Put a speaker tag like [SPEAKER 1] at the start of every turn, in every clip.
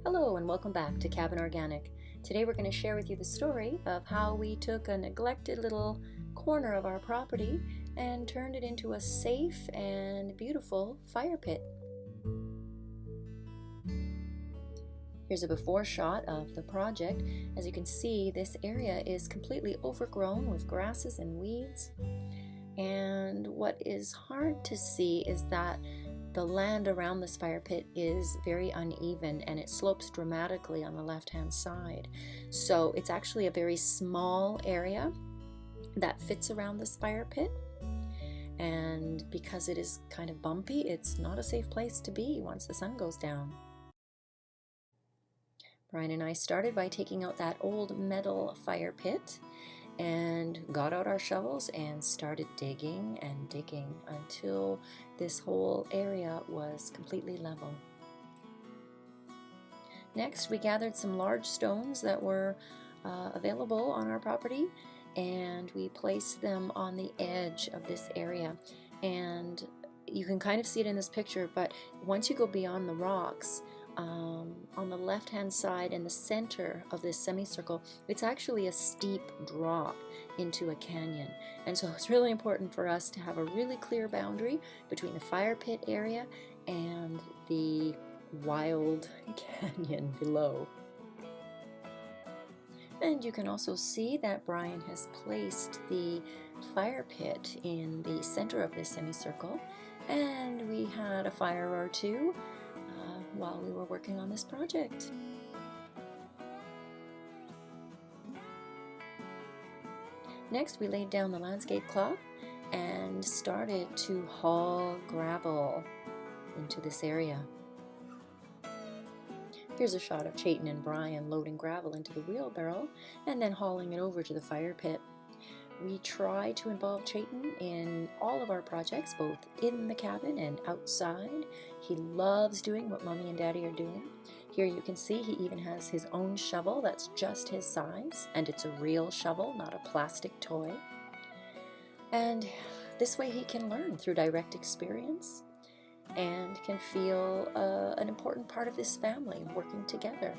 [SPEAKER 1] Hello and welcome back to Cabin Organic. Today we're going to share with you the story of how we took a neglected little corner of our property and turned it into a safe and beautiful fire pit. Here's a before shot of the project. As you can see, this area is completely overgrown with grasses and weeds. And what is hard to see is that the land around this fire pit is very uneven and it slopes dramatically on the left-hand side. So it's actually a very small area that fits around this fire pit. And because it is kind of bumpy, it's not a safe place to be once the sun goes down. Brian and I started by taking out that old metal fire pit and got out our shovels and started digging and digging until this whole area was completely level. Next, we gathered some large stones that were available on our property, and we placed them on the edge of this area. And you can kind of see it in this picture, but once you go beyond the rocks, on the left-hand side in the center of this semicircle, it's actually a steep drop into a canyon. And so it's really important for us to have a really clear boundary between the fire pit area and the wild canyon below. And you can also see that Brian has placed the fire pit in the center of this semicircle, and we had a fire or two while we were working on this project. Next, we laid down the landscape cloth and started to haul gravel into this area. Here's a shot of Chayton and Brian loading gravel into the wheelbarrow and then hauling it over to the fire pit. We try to involve Chayton in all of our projects, both in the cabin and outside. He loves doing what Mommy and Daddy are doing. Here you can see he even has his own shovel that's just his size, and it's a real shovel, not a plastic toy. And this way he can learn through direct experience and can feel an important part of this family working together.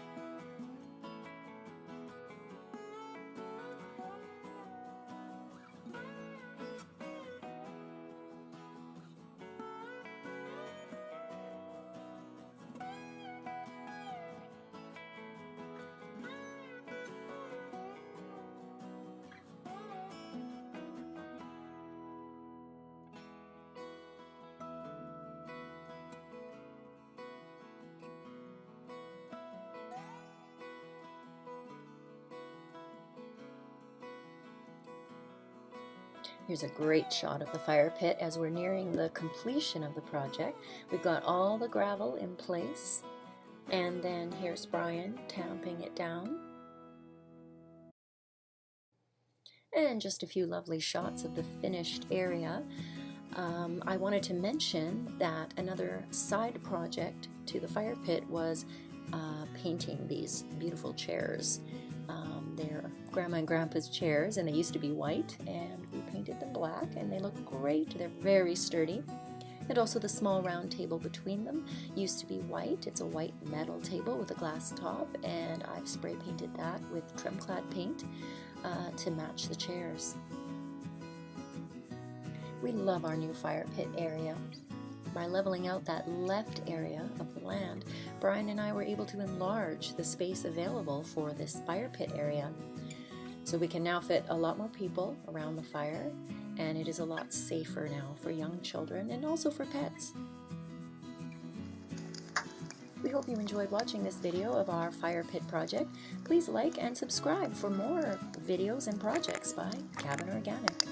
[SPEAKER 1] Here's a great shot of the fire pit as we're nearing the completion of the project. We've got all the gravel in place, and then here's Brian tamping it down. And just a few lovely shots of the finished area. I wanted to mention that another side project to the fire pit was painting these beautiful chairs. They're Grandma and Grandpa's chairs, and they used to be white, and we painted them black, and they look great. They're very sturdy. And also the small round table between them used to be white. It's a white metal table with a glass top, and I've spray painted that with trim-clad paint to match the chairs. We love our new fire pit area. By leveling out that left area of the land, Brian and I were able to enlarge the space available for this fire pit area. So we can now fit a lot more people around the fire, and it is a lot safer now for young children and also for pets. We hope you enjoyed watching this video of our fire pit project. Please like and subscribe for more videos and projects by Cabin Organic.